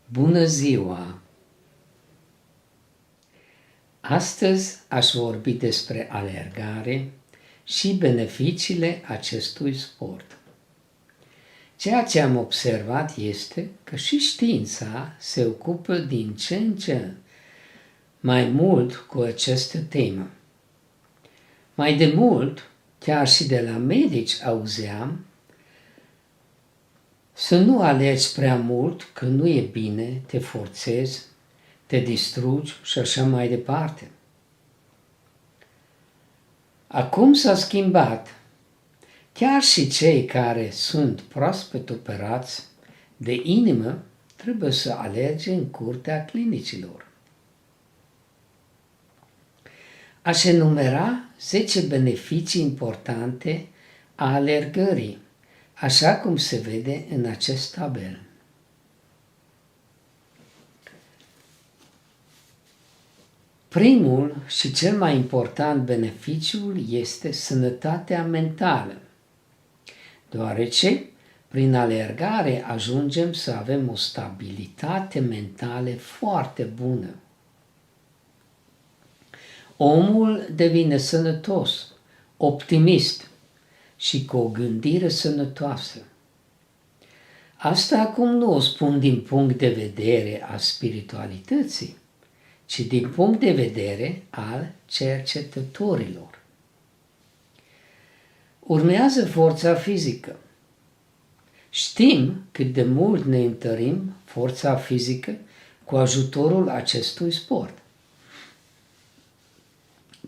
Bună ziua! Astăzi aș vorbi despre alergare și beneficiile acestui sport. Ceea ce am observat este că și știința se ocupă din ce în ce mai mult cu această temă. Mai de mult, chiar și de la medici auzeam să nu alergi prea mult, că nu e bine, te forțezi, te distrugi și așa mai departe. Acum s-a schimbat. Chiar și cei care sunt proaspăt operați de inimă trebuie să alerge în curtea clinicilor. Aș enumera 10 beneficii importante a alergării, așa cum se vede în acest tabel. Primul și cel mai important beneficiu este sănătatea mentală, deoarece prin alergare ajungem să avem o stabilitate mentală foarte bună. Omul devine sănătos, optimist și cu o gândire sănătoasă. Asta acum nu o spun din punct de vedere al spiritualității, ci din punct de vedere al cercetătorilor. Urmează forța fizică. Știm cât de mult ne întărim forța fizică cu ajutorul acestui sport.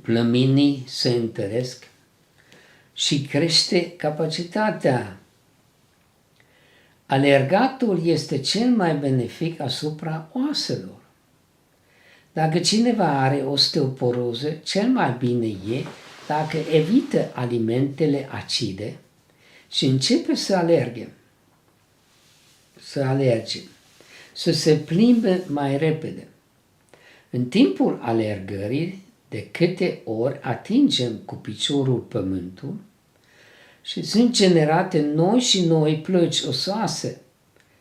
Plăminii se întăresc și crește capacitatea. Alergatul este cel mai benefic asupra oaselor. Dacă cineva are osteoporoză, cel mai bine e dacă evită alimentele acide și începe să alerge, să se plimbe mai repede. În timpul alergării, de câte ori atingem cu piciorul pământul și sunt generate noi și noi plăci osoase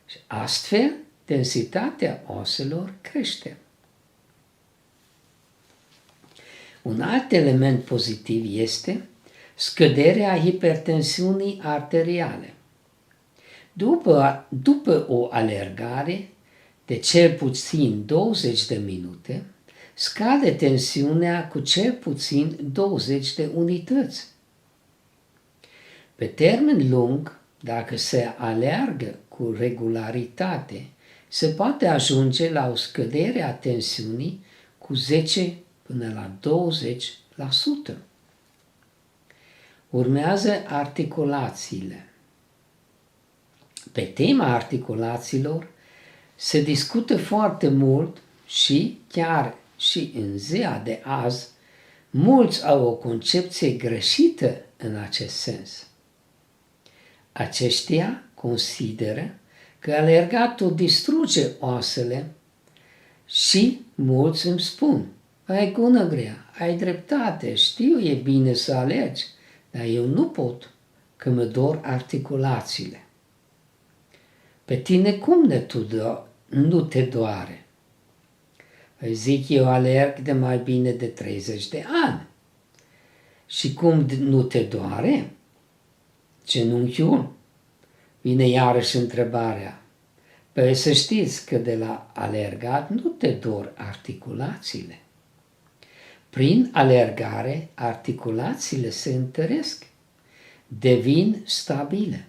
și astfel densitatea oselor crește. Un alt element pozitiv este scăderea hipertensiunii arteriale. După o alergare de cel puțin 20 de minute, scade tensiunea cu cel puțin 20 de unități. Pe termen lung, dacă se alergă cu regularitate, se poate ajunge la o scădere a tensiunii cu 10 până la 20%. Urmează articulațiile. Pe tema articulațiilor se discută foarte mult și chiar și în ziua de azi, mulți au o concepție greșită în acest sens. Aceștia consideră că alergatul distruge oasele și mulți îmi spun: ai gună grea, ai dreptate, știu e bine să alergi, dar eu nu pot, că mă dor articulațiile. Pe tine cum nu te doare? Păi zic, eu alerg de mai bine de 30 de ani. Și cum nu te doare? Genunchiul? Vine iarăși întrebarea. Păi să știți că de la alergat nu te dor articulațiile. Prin alergare, articulațiile se întăresc, devin stabile.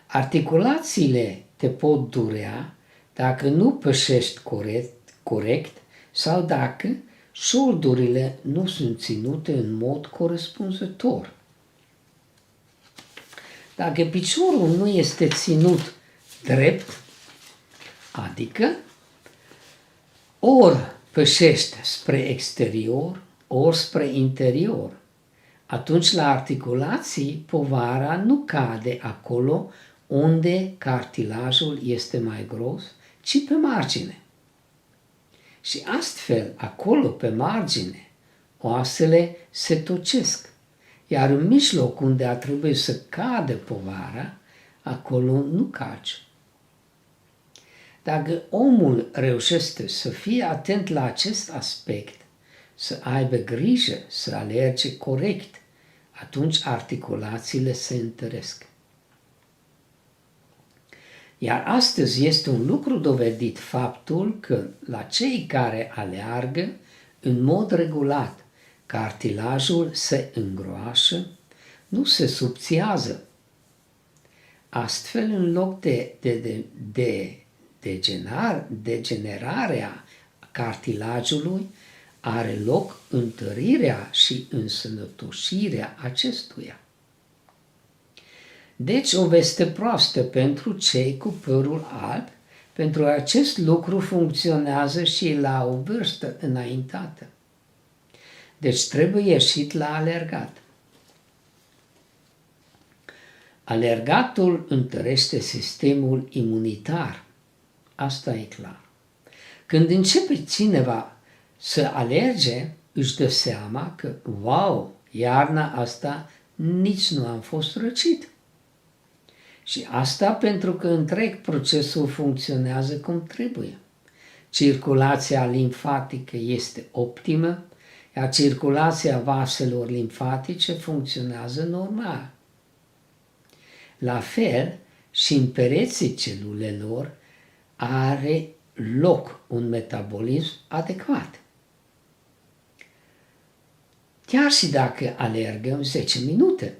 Articulațiile te pot durea dacă nu pășești corect sau dacă șoldurile nu sunt ținute în mod corespunzător. Dacă piciorul nu este ținut drept, adică ori pășește spre exterior, ori spre interior, atunci la articulații povara nu cade acolo unde cartilajul este mai gros, ci pe margine. Și astfel, acolo pe margine, oasele se tocesc, iar în mijloc unde ar trebui să cadă povara, acolo nu caci. Dacă omul reușește să fie atent la acest aspect, să aibă grijă să alerge corect, atunci articulațiile se întăresc. Iar astăzi este un lucru dovedit faptul că la cei care aleargă în mod regulat, cartilajul se îngroașă, nu se subțiază. Astfel, în loc de degenerarea cartilajului, are loc întărirea și însănătoșirea acestuia. Deci o veste proastă pentru cei cu părul alb, pentru acest lucru funcționează și la o vârstă înaintată. Deci trebuie ieșit la alergat. Alergatul întărește sistemul imunitar. Asta e clar. Când începe cineva să alerge, își dă seama că, wow, iarna asta nici nu am fost răcit. Și asta pentru că întreg procesul funcționează cum trebuie. Circulația limfatică este optimă, iar circulația vaselor limfatice funcționează normal. La fel și în pereții celulelor are loc un metabolism adecvat. Chiar și dacă alergăm 10 minute,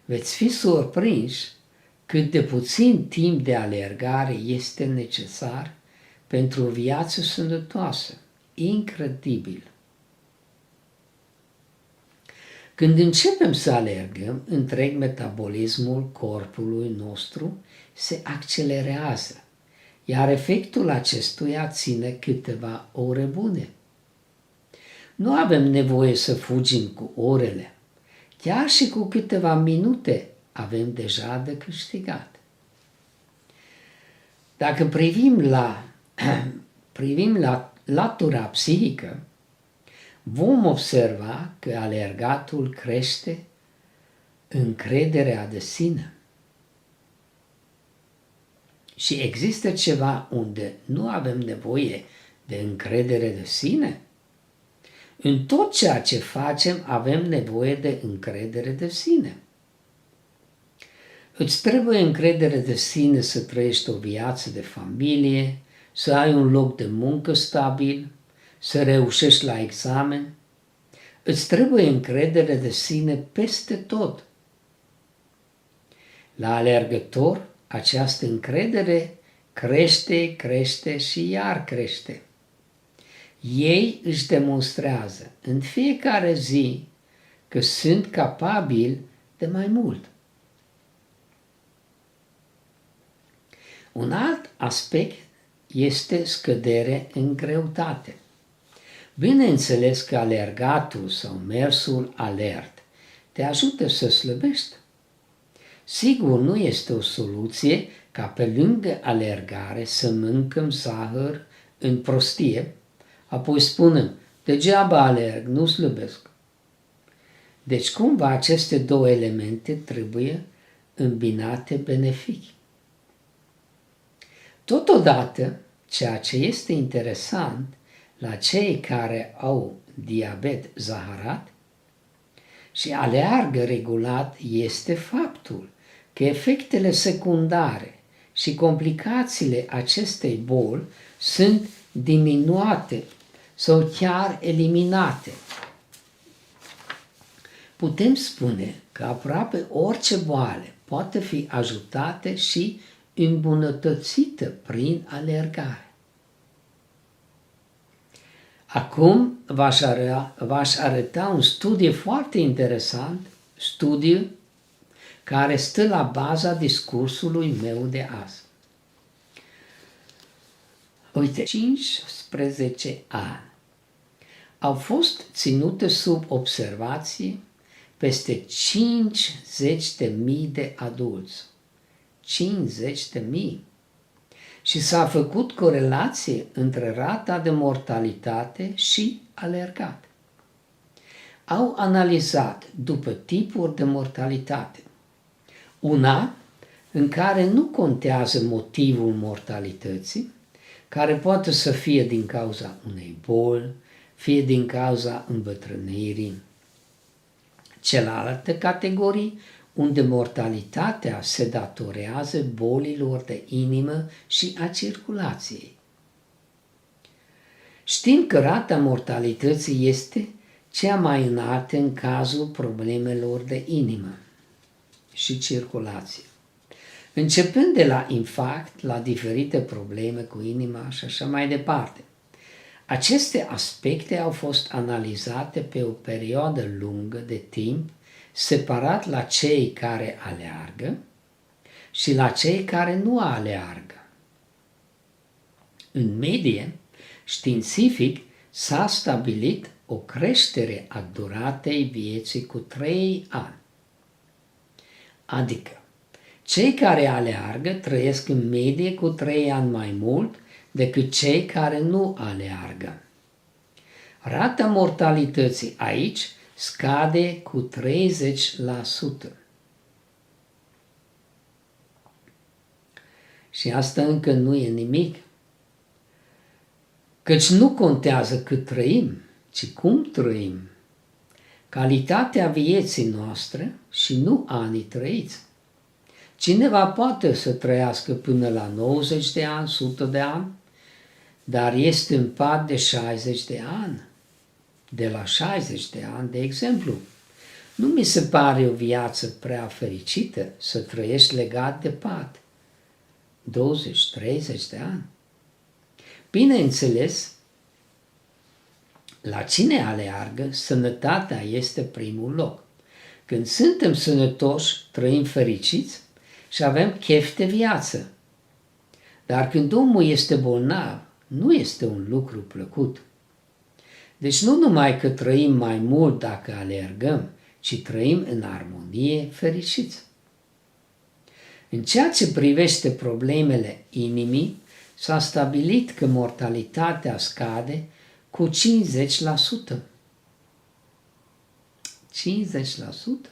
veți fi surprinși cât de puțin timp de alergare este necesar pentru o viață sănătoasă. Incredibil! Când începem să alergăm, întreg metabolismul corpului nostru se accelerează, iar efectul acestuia ține câteva ore bune. Nu avem nevoie să fugim cu orele, chiar și cu câteva minute avem deja de câștigat. Dacă privim la latura psihică, vom observa că alergatul crește încrederea de sine. Și există ceva unde nu avem nevoie de încredere de sine? În tot ceea ce facem avem nevoie de încredere de sine. Îți trebuie încredere de sine să trăiești o viață de familie, să ai un loc de muncă stabil, să reușești la examen. Îți trebuie încredere de sine peste tot. La alergător, această încredere crește și iar crește. Ei își demonstrează în fiecare zi că sunt capabili de mai mult. Un alt aspect este scădere în greutate. Bineînțeles că alergatul sau mersul alert te ajută să slăbești. Sigur, nu este o soluție ca pe lângă alergare să mâncăm zahăr în prostie, apoi spunem, degeaba alerg, nu slăbesc. Deci cumva aceste două elemente trebuie îmbinate benefic. Totodată, ceea ce este interesant la cei care au diabet zaharat și aleargă regulat este faptul că efectele secundare și complicațiile acestei boli sunt diminuate sau chiar eliminate. Putem spune că aproape orice boală poate fi ajutată și îmbunătățită prin alergare. Acum v-aș arăta un studiu foarte interesant, studiu care stă la baza discursului meu de azi. Uite, 15 ani au fost ținute sub observație peste 50.000 de adulți. 50.000. Și s-a făcut corelație între rata de mortalitate și alergat. Au analizat după tipuri de mortalitate. Una în care nu contează motivul mortalității, care poate să fie din cauza unei boli, fie din cauza îmbătrânirii. Celelalte categorii, unde mortalitatea se datorează bolilor de inimă și a circulației. Știm că rata mortalității este cea mai înaltă în cazul problemelor de inimă și circulație, începând de la infarct, la diferite probleme cu inima și așa mai departe. Aceste aspecte au fost analizate pe o perioadă lungă de timp, separat la cei care aleargă și la cei care nu aleargă. În medie, științific, s-a stabilit o creștere a duratei vieții cu 3 ani. Adică, cei care aleargă trăiesc în medie cu 3 ani mai mult decât cei care nu aleargă. Rata mortalității aici scade cu 30%. Și asta încă nu e nimic. Căci nu contează cât trăim, ci cum trăim. Calitatea vieții noastre și nu anii trăiți. Cineva poate să trăiască până la 90 de ani, 100 de ani, dar este în pat de 60 de ani. De la 60 de ani, de exemplu. Nu mi se pare o viață prea fericită să trăiești legat de pat. 20-30 de ani. Bineînțeles, la cine aleargă, sănătatea este primul loc. Când suntem sănătoși, trăim fericiți și avem chef de viață. Dar când omul este bolnav, nu este un lucru plăcut. Deci nu numai că trăim mai mult dacă alergăm, ci trăim în armonie fericiți. În ceea ce privește problemele inimii, s-a stabilit că mortalitatea scade cu 50%. 50%?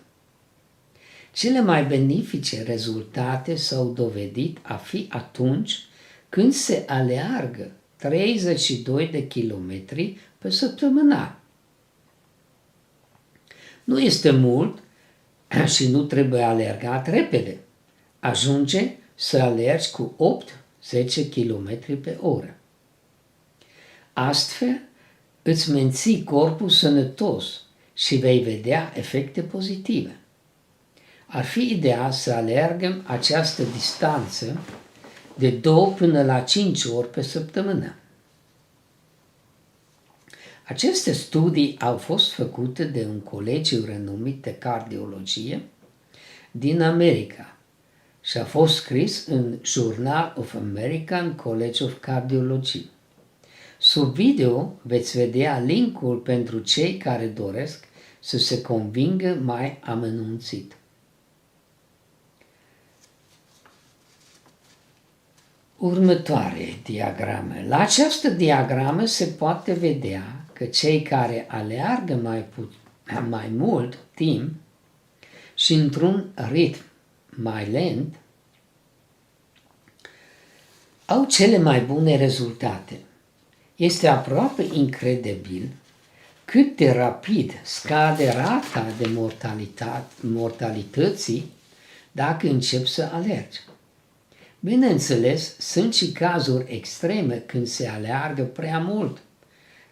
Cele mai benefice rezultate s-au dovedit a fi atunci când se aleargă 32 de kilometri pe săptămână. Nu este mult și nu trebuie alergat repede. Ajunge să alergi cu 8-10 km pe oră. Astfel, îți menții corpul sănătos și vei vedea efecte pozitive. Ar fi ideal să alergăm această distanță de 2 până la 5 ori pe săptămână. Aceste studii au fost făcute de un colegiu renumit de cardiologie din America și a fost scris în Journal of American College of Cardiology. Sub video veți vedea linkul pentru cei care doresc să se convingă mai amănunțit. Următoare diagramă. La această diagramă se poate vedea că cei care aleargă mai mult timp și într-un ritm mai lent au cele mai bune rezultate. Este aproape incredibil cât de rapid scade rata de mortalității dacă începi să alergi. Bineînțeles, sunt și cazuri extreme când se aleargă prea mult,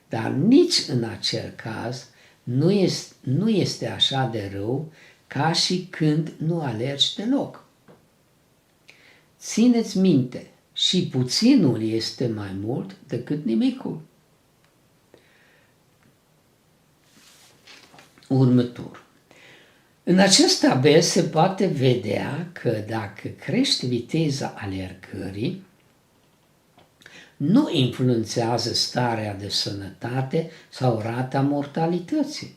dar nici în acel caz nu este așa de rău ca și când nu alergi deloc. Țineți minte, și puținul este mai mult decât nimicul. Următor. În acest tabel se poate vedea că dacă crești viteza alergării, nu influențează starea de sănătate sau rata mortalității.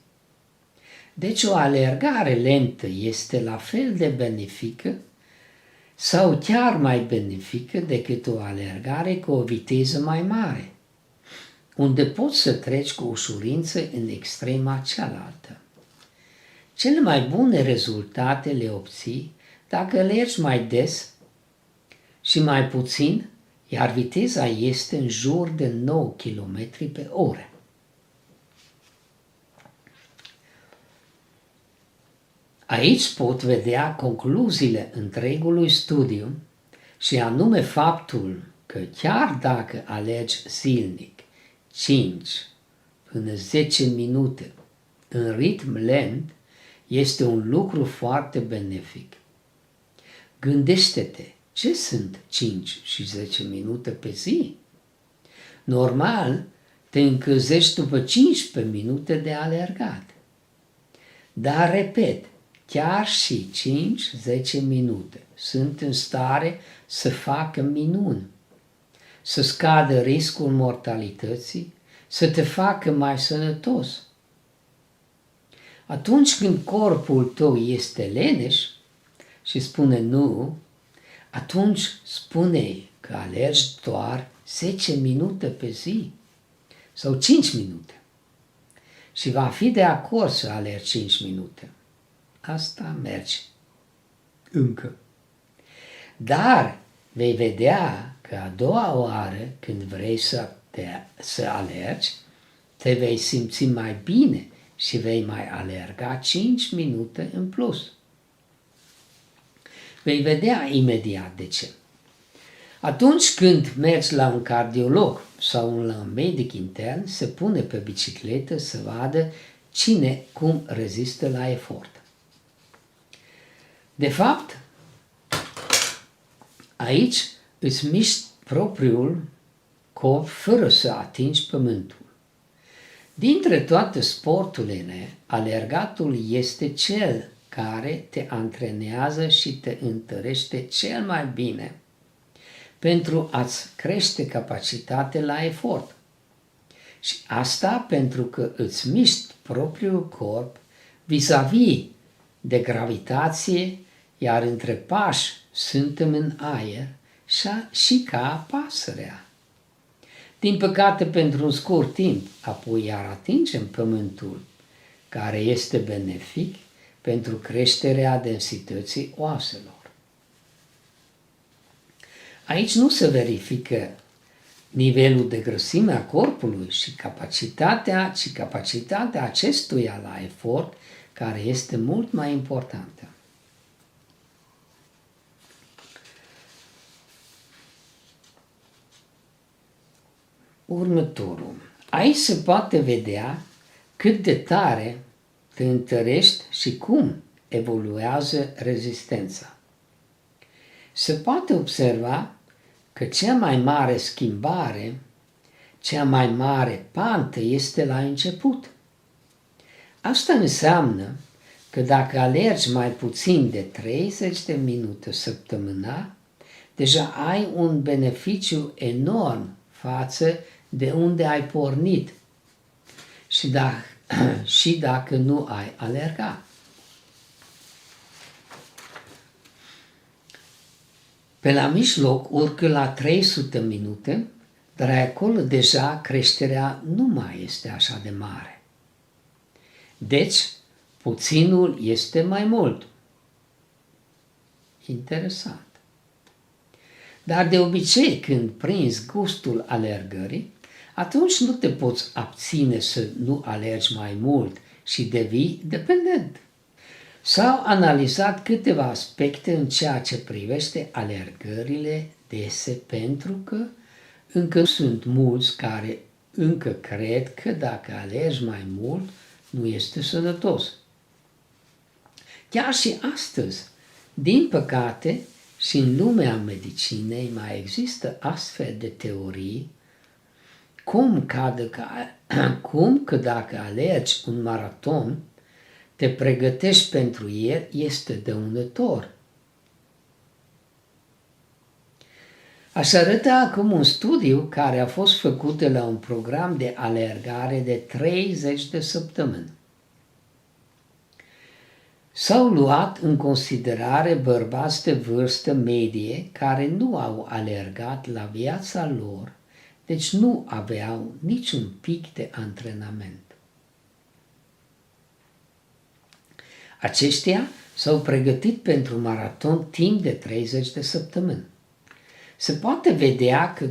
Deci o alergare lentă este la fel de benefică sau chiar mai benefică decât o alergare cu o viteză mai mare, unde poți să treci cu ușurință în extrema cealaltă. Cele mai bune rezultate le obții Dacă alergi mai des și mai puțin, iar viteza este în jur de 9 km pe oră. Aici pot vedea concluziile întregului studiu și anume faptul că chiar dacă alergi zilnic 5 până 10 minute în ritm lent, este un lucru foarte benefic. Gândește-te, ce sunt 5 și 10 minute pe zi? Normal, te încălzești după 15 minute de alergat. Dar, repet, chiar și 5-10 minute sunt în stare să facă minuni, să scadă riscul mortalității, să te facă mai sănătos. Atunci când corpul tău este leneș și spune nu, atunci spune că alergi doar 10 minute pe zi sau 5 minute și va fi de acord să alergi 5 minute. Asta merge. Încă. Dar vei vedea că a doua oară când vrei să alergi, te vei simți mai bine și vei mai alerga 5 minute în plus. Vei vedea imediat de ce. Atunci când mergi la un cardiolog sau la un medic intern, se pune pe bicicletă să vadă cine cum rezistă la efort. De fapt, aici îți miști propriul corp fără să atingi pământul. Dintre toate sporturile, alergatul este cel care te antrenează și te întărește cel mai bine pentru a-ți crește capacitatea la efort. Și asta pentru că îți miști propriul corp vis-a-vis de gravitație, iar între pași suntem în aer și ca pasărea. Din păcate, pentru un scurt timp, apoi iar atingem pământul, care este benefic pentru creșterea densității oaselor. Aici nu se verifică nivelul de grăsime a corpului și capacitatea acestuia la efort, care este mult mai importantă. Următorul. Aici se poate vedea cât de tare te întărești și cum evoluează rezistența. Se poate observa că cea mai mare schimbare, cea mai mare pantă este la început. Asta înseamnă că dacă alergi mai puțin de 30 de minute săptămânal, deja ai un beneficiu enorm față de unde ai pornit și dacă nu ai alergat. Pe la mijloc urcă la 300 minute, dar acolo deja creșterea nu mai este așa de mare. Deci, puținul este mai mult. Interesant. Dar de obicei, când prinzi gustul alergării, atunci nu te poți abține să nu alergi mai mult și devii dependent. S-au analizat câteva aspecte în ceea ce privește alergările dese, pentru că încă sunt mulți care încă cred că dacă alergi mai mult, nu este sănătos. Chiar și astăzi, din păcate, și în lumea medicinei mai există astfel de teorii, cum că dacă alergi un maraton, te pregătești pentru el, este dăunător. Aș arăta acum un studiu care a fost făcut de la un program de alergare de 30 de săptămâni. S-au luat în considerare bărbați de vârstă medie care nu au alergat la viața lor, deci nu aveau niciun pic de antrenament. Aceștia s-au pregătit pentru maraton timp de 30 de săptămâni. Se poate vedea că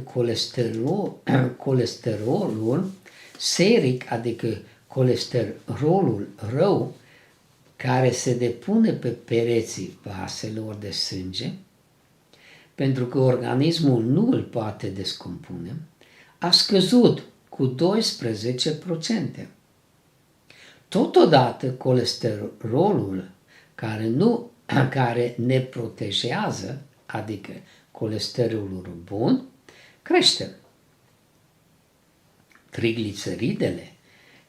colesterolul seric, adică colesterolul rău, care se depune pe pereții vaselor de sânge, pentru că organismul nu îl poate descompune, a scăzut cu 12%. Totodată, colesterolul care ne protejează, adică colesterolul bun, crește. Trigliceridele,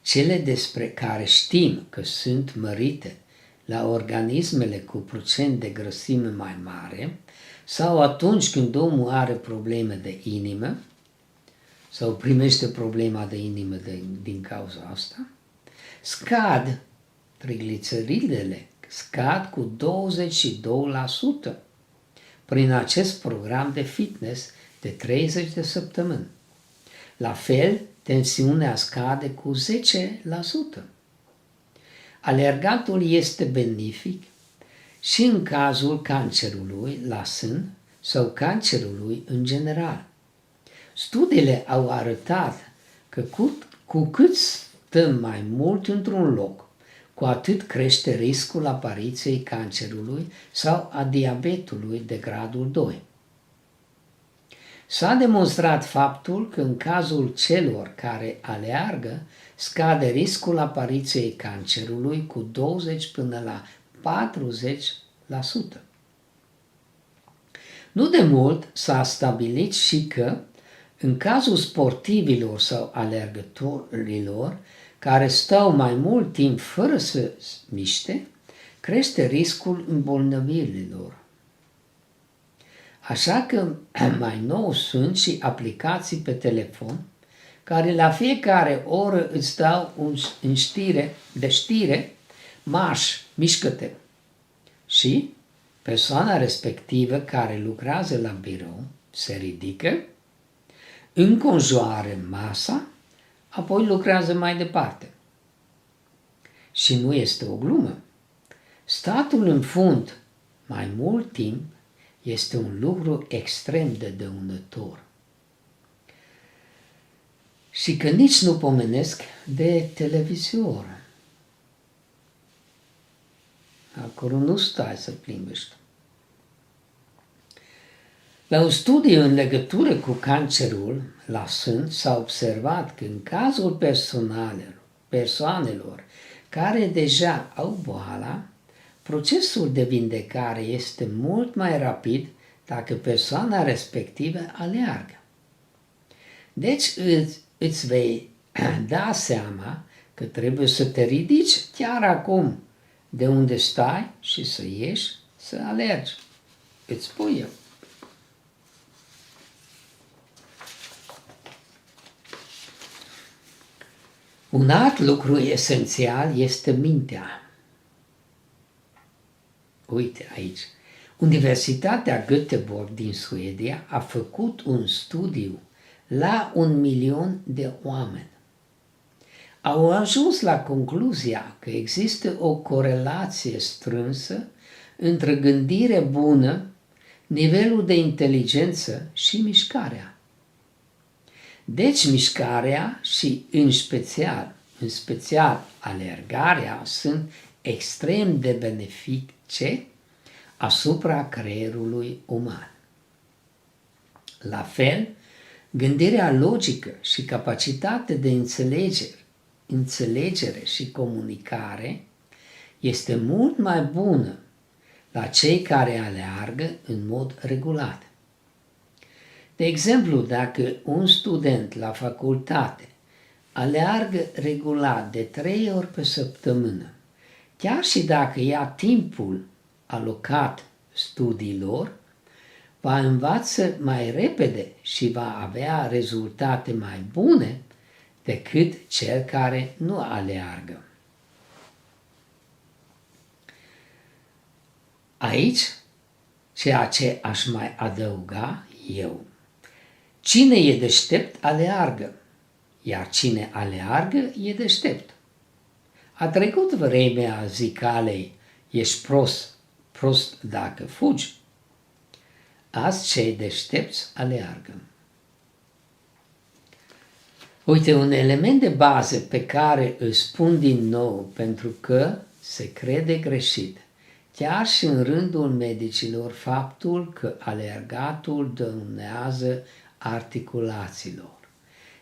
cele despre care știm că sunt mărite la organismele cu procent de grăsime mai mare sau atunci când omul are probleme de inimă sau primește problema de inimă din cauza asta, scad, trigliceridele scad cu 22% prin acest program de fitness de 30 de săptămâni. La fel, tensiunea scade cu 10%. Alergatul este benefic și în cazul cancerului la sân sau cancerului în general. Studiile au arătat că cu cât stăm mai mult într-un loc, cu atât crește riscul apariției cancerului sau a diabetului de gradul 2. S-a demonstrat faptul că în cazul celor care aleargă, scade riscul apariției cancerului cu 20 până la 40%. Nu de mult s-a stabilit și că, în cazul sportivilor sau alergătorilor care stau mai mult timp fără să miște, crește riscul îmbolnăvirilor. Așa că mai nou sunt și aplicații pe telefon care la fiecare oră îți dau de știre, marș, mișcă-te. Și persoana respectivă care lucrează la birou se ridică, înconjoară masa, apoi lucrează mai departe. Și nu este o glumă. Statul în fund mai mult timp este un lucru extrem de dăunător. Și că nici nu pomenesc de televizor. Acolo nu stai să plimbești. La un studiu în legătură cu cancerul la sân s-a observat că în cazul persoanelor care deja au boala, procesul de vindecare este mult mai rapid dacă persoana respectivă aleargă. Deci îți vei da seama că trebuie să te ridici chiar acum de unde stai și să ieși să alergi. Îți spun eu. Un alt lucru esențial este mintea. Uite aici. Universitatea Göteborg din Suedia a făcut un studiu la 1.000.000 de oameni. Au ajuns la concluzia că există o corelație strânsă între gândire bună, nivelul de inteligență și mișcarea. Deci mișcarea și în special alergarea sunt extrem de benefice asupra creierului uman. La fel, gândirea logică și capacitatea de înțelegere și comunicare este mult mai bună la cei care aleargă în mod regulat. De exemplu, dacă un student la facultate aleargă regulat de 3 ori pe săptămână, chiar și dacă ia timpul alocat studiilor, va învăța mai repede și va avea rezultate mai bune decât cel care nu aleargă. Aici, ceea ce aș mai adăuga eu. Cine e deștept, aleargă, iar cine aleargă, e deștept. A trecut vremea zicalei, Ești prost dacă fugi. Azi cei deștepți aleargă. Uite, un element de bază pe care îl spun din nou pentru că se crede greșit, chiar și în rândul medicilor, faptul că alergatul dăunează articulațiilor.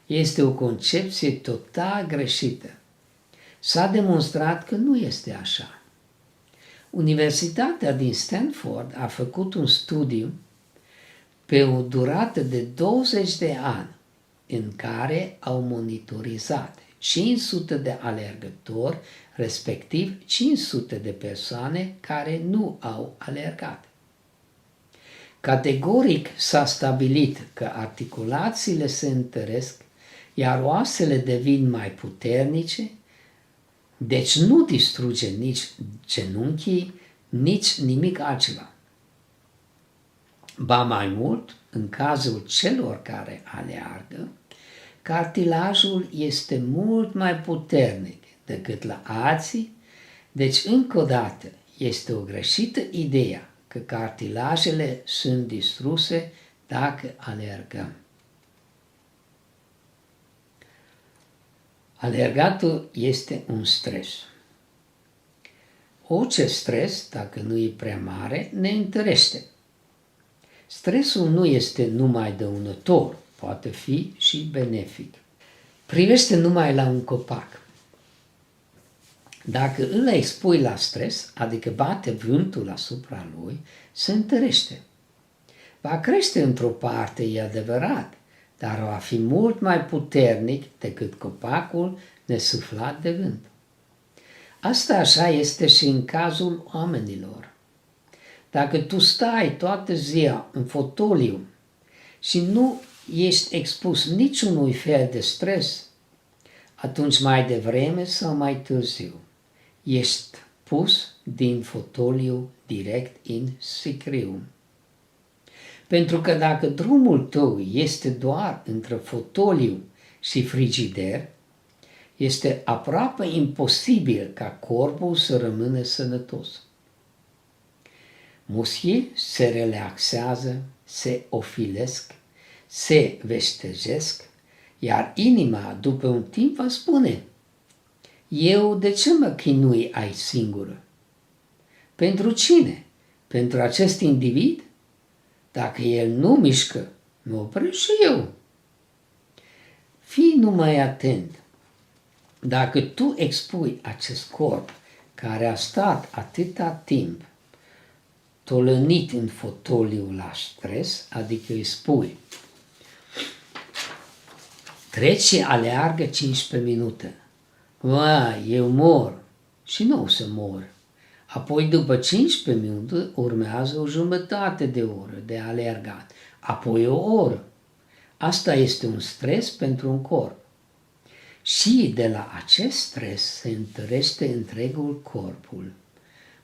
Este o concepție total greșită. S-a demonstrat că nu este așa. Universitatea din Stanford a făcut un studiu pe o durată de 20 de ani în care au monitorizat 500 de alergători, respectiv 500 de persoane care nu au alergat. Categoric s-a stabilit că articulațiile se întăresc, iar oasele devin mai puternice, deci nu distruge nici genunchii, nici nimic altceva. Ba mai mult, în cazul celor care aleargă, cartilajul este mult mai puternic decât la alții, deci încă o dată este o greșită ideea că cartilajele sunt distruse dacă alergăm. Alergatul este un stres. Orice stres, dacă nu e prea mare, ne întărește. Stresul nu este numai dăunător, poate fi și benefic. Privește numai la un copac. Dacă îl expui la stres, adică bate vântul asupra lui, se întărește. Va crește într-o parte, e adevărat, dar va fi mult mai puternic decât copacul nesuflat de vânt. Asta așa este și în cazul oamenilor. Dacă tu stai toată ziua în fotoliu și nu ești expus niciunui fel de stres, atunci mai devreme sau mai târziu ești pus din fotoliu direct în sicriu. Pentru că dacă drumul tău este doar între fotoliu și frigider, este aproape imposibil ca corpul să rămână sănătos. Mușchii se relaxează, se ofilesc, se veștejesc, iar inima după un timp va spune: eu de ce mă chinui aici singură? Pentru cine? Pentru acest individ? Dacă el nu mișcă, mă opresc și eu. Fii numai atent. Dacă tu expui acest corp care a stat atâta timp tolănit în fotoliu la stres, adică îi spui: treci și aleargă 15 minute. Vai, eu mor. Și nu o să mor. Apoi după 15 minute urmează o jumătate de oră de alergat. Apoi o oră. Asta este un stres pentru un corp. Și de la acest stres se întărește întregul corpul.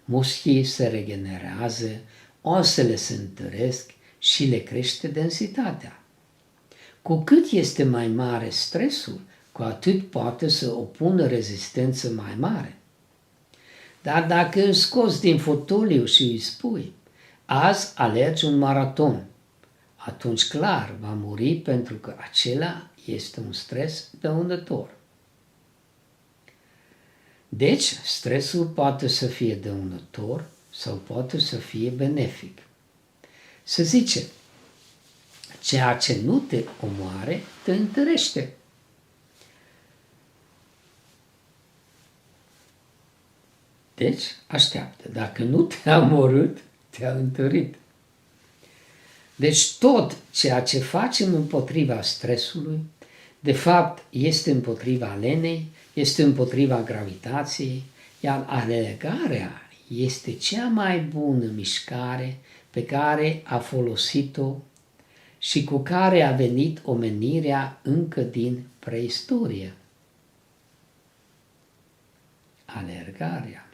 Mușchii se regenerează, oasele se întăresc și le crește densitatea. Cu cât este mai mare stresul, cu atât poate să opună rezistență mai mare. Dar dacă îl scoți din fotoliu și îi spui: azi alergi un maraton, atunci clar va muri, pentru că acela este un stres dăunător. Deci, stresul poate să fie dăunător sau poate să fie benefic. Să zice, ceea ce nu te omoare, te întărește. Deci, așteaptă. Dacă nu te-a omorât, te-a întărit. Deci tot ceea ce facem împotriva stresului, de fapt, este împotriva lenei, este împotriva gravitației, iar alergarea este cea mai bună mișcare pe care a folosit-o și cu care a venit omenirea încă din preistorie. Alergarea.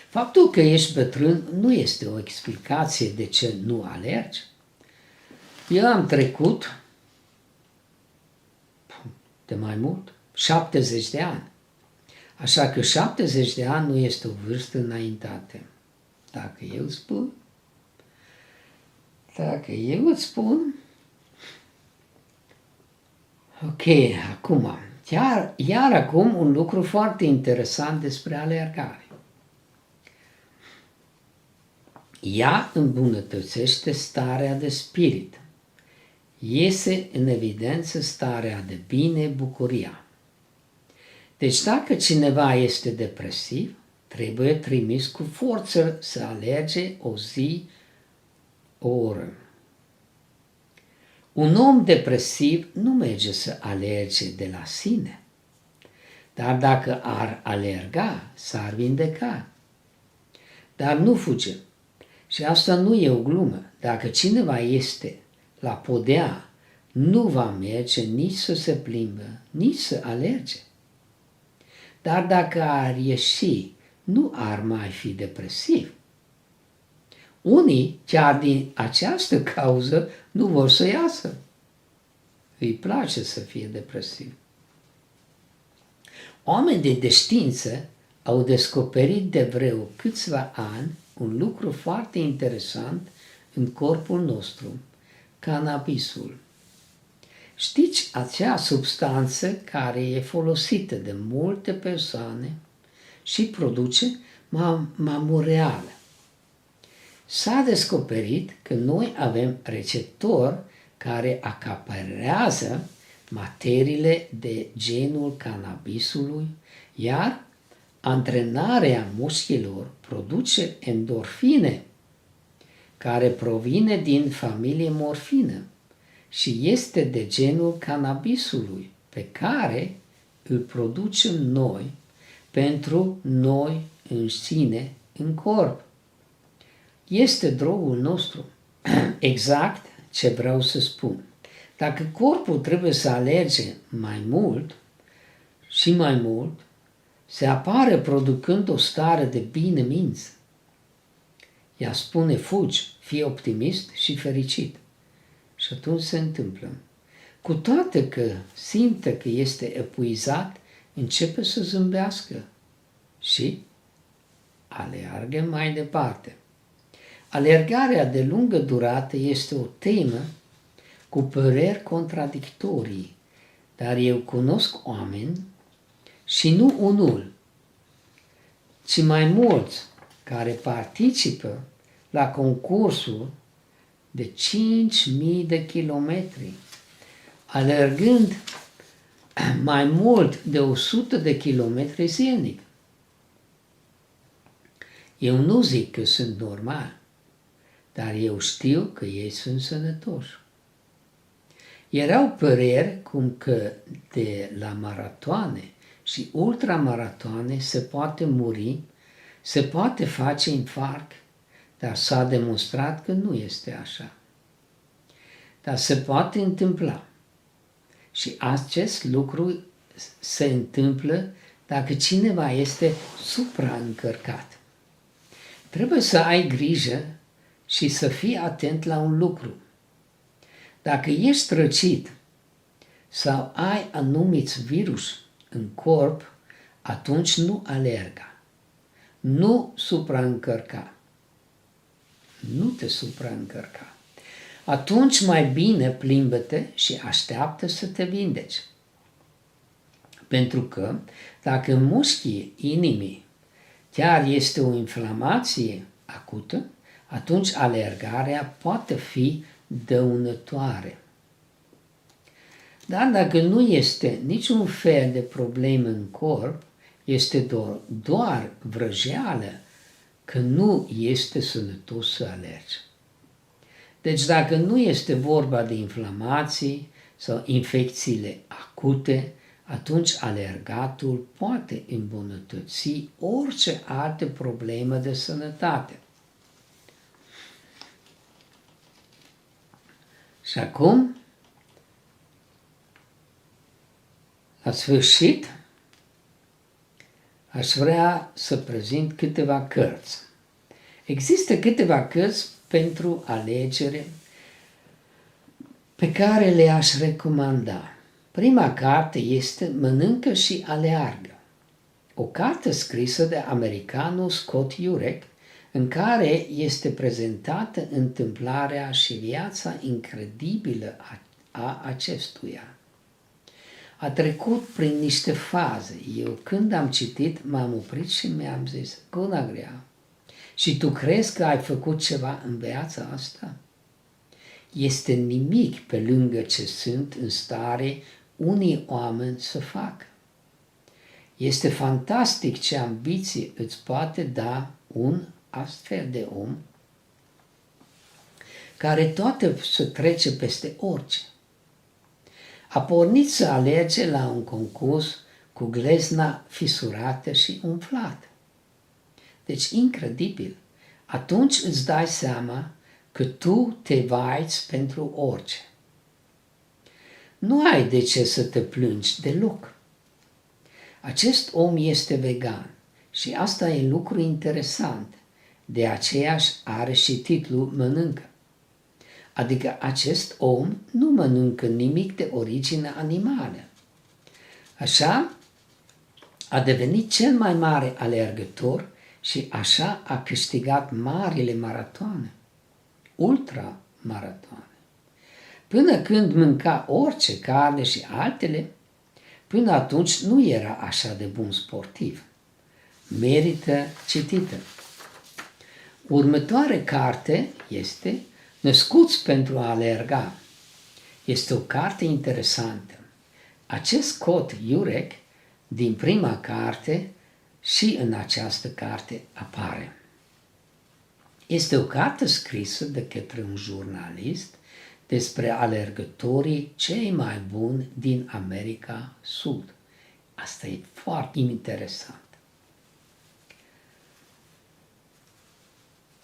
Faptul că ești bătrân nu este o explicație de ce nu alergi. Eu am trecut de mai mult 70 de ani. Așa că 70 de ani nu este o vârstă înaintată. Dacă eu îți spun, ok, acum, iar acum un lucru foarte interesant despre alergare. Ea îmbunătățește starea de spirit. Iese în evidență starea de bine, bucuria. Deci dacă cineva este depresiv, trebuie trimis cu forță să alerge o zi, o oră. Un om depresiv nu merge să alerge de la sine, dar dacă ar alerga, s-ar vindeca. Dar nu fuge. Și asta nu e o glumă. Dacă cineva este la podea, nu va merge nici să se plimbă, nici să alerge. Dar dacă ar ieși, nu ar mai fi depresiv. Unii, chiar din această cauză, nu vor să iasă. Îi place să fie depresiv. Oamenii de știință au descoperit de vreo câțiva ani un lucru foarte interesant în corpul nostru, cannabisul. Știți, acea substanță care e folosită de multe persoane și produce mamureală. S-a descoperit că noi avem receptori care acaparează materiile de genul cannabisului, iar antrenarea mușchilor produce endorfine, care provine din familie morfină și este de genul cannabisului, pe care îl producem noi pentru noi înșine în corp. Este drogul nostru. Exact ce vreau să spun. Dacă corpul trebuie să alerge mai mult și mai mult, se apare producând o stare de bine-mință. Ea spune, fugi, fii optimist și fericit. Și atunci se întâmplă. Cu toate că simte că este epuizat, începe să zâmbească și aleargă mai departe. Alergarea de lungă durată este o temă cu păreri contradictorii, dar eu cunosc oameni și nu unul, ci mai mulți care participă la concursul de 5.000 de kilometri, alergând mai mult de 100 de kilometri zilnic. Eu nu zic că sunt normal, dar eu știu că ei sunt sănătoși. Erau păreri cum că de la maratoane și ultramaratoane se poate muri, se poate face infarct, dar s-a demonstrat că nu este așa. Dar se poate întâmpla. Și acest lucru se întâmplă dacă cineva este supraîncărcat. Trebuie să ai grijă și să fii atent la un lucru. Dacă ești răcit sau ai anumiți virus în corp, atunci nu alerga. Nu supraîncărca. Nu te supraîncărca. Atunci mai bine plimbă-te și așteaptă să te vindeci. Pentru că dacă în mușchii inimii chiar este o inflamație acută, atunci alergarea poate fi dăunătoare. Dar dacă nu este niciun fel de problemă în corp, este doar vrăjeală că nu este sănătos să alergi. Deci dacă nu este vorba de inflamații sau infecțiile acute, atunci alergatul poate îmbunătăți orice altă problemă de sănătate. Și acum, la sfârșit, aș vrea să prezint câteva cărți. Există câteva cărți pentru alegere pe care le-aș recomanda. Prima carte este Mănâncă și aleargă. o carte scrisă de americanul Scott Jurek, în care este prezentată întâmplarea și viața incredibilă a acestuia. A trecut prin niște faze. Eu când am citit m-am oprit și mi-am zis, Gunagrea, și tu crezi că ai făcut ceva în viața asta? Este nimic pe lângă ce sunt în stare unii oameni să facă. Este fantastic ce ambiție îți poate da un astfel de om care toate să trece peste orice. A pornit să alerge la un concurs cu glezna fisurată și umflată. Deci, incredibil. Atunci îți dai seama că tu te vaiți pentru orice. Nu ai de ce să te plângi deloc. Acest om este vegan și asta e lucru interesant. De aceea are și titlul Mănâncă. Adică acest om nu mănâncă nimic de origine animală. Așa a devenit cel mai mare alergător și așa a câștigat marile maratoane, ultramaratoane. Până când mânca orice carne și altele, până atunci nu era așa de bun sportiv. Merită citită. Următoarea carte este Născuți pentru a alerga. Este o carte interesantă. Acest Scott Jurek din prima carte și în această carte apare. Este o carte scrisă de către un jurnalist despre alergătorii cei mai buni din America Sud. Asta e foarte interesant.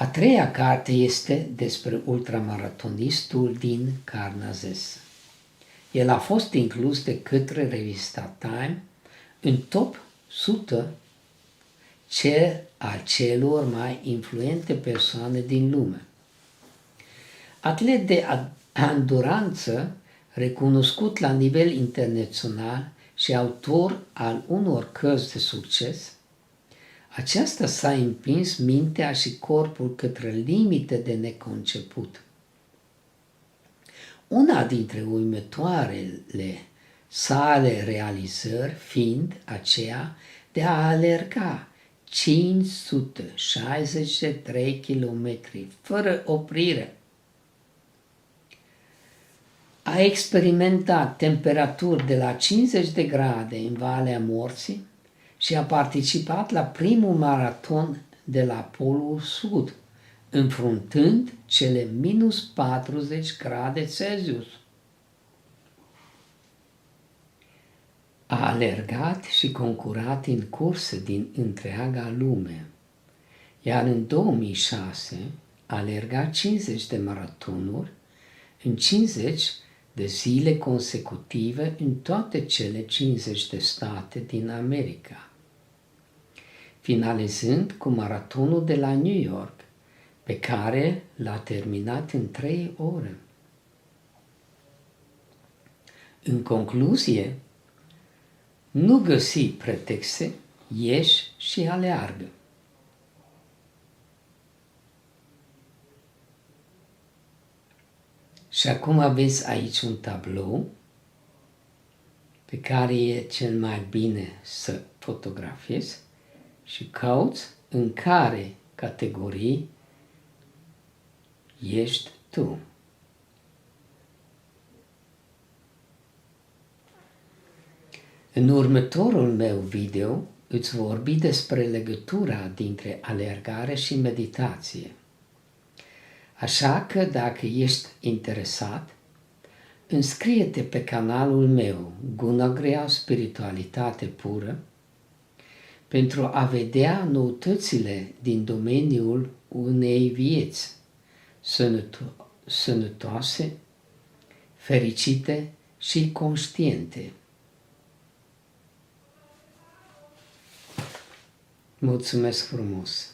A treia carte este despre ultramaratonistul din Carnazes. El a fost inclus de către revista Time în top 100 al celor mai influente persoane din lume. Atlet de anduranță, recunoscut la nivel internațional și autor al unor cărți de succes, aceasta s-a împins mintea și corpul către limite de neconceput. Una dintre următoarele sale realizări fiind aceea de a alerga 563 km fără oprire. A experimentat temperaturi de la 50 de grade în Valea Morții și a participat la primul maraton de la Polul Sud, înfruntând cele minus 40 grade Celsius. A alergat și concurat în curse din întreaga lume, iar în 2006 a alergat 50 de maratonuri în 50 de zile consecutive în toate cele 50 de state din America, finalizând cu maratonul de la New York, pe care l-a terminat în 3 ore. În concluzie, nu găsi pretexte, ieși și aleargă. Și acum aveți aici un tablou pe care e cel mai bine să fotografiezi și cauți în care categorii ești tu. În următorul meu video îți vorbi despre legătura dintre alergare și meditație. Așa că dacă ești interesat, înscrie-te pe canalul meu Gunagrea Spiritualitate Pură pentru a vedea noutățile din domeniul unei vieți sănătoase, fericite și conștiente. Mulțumesc frumos!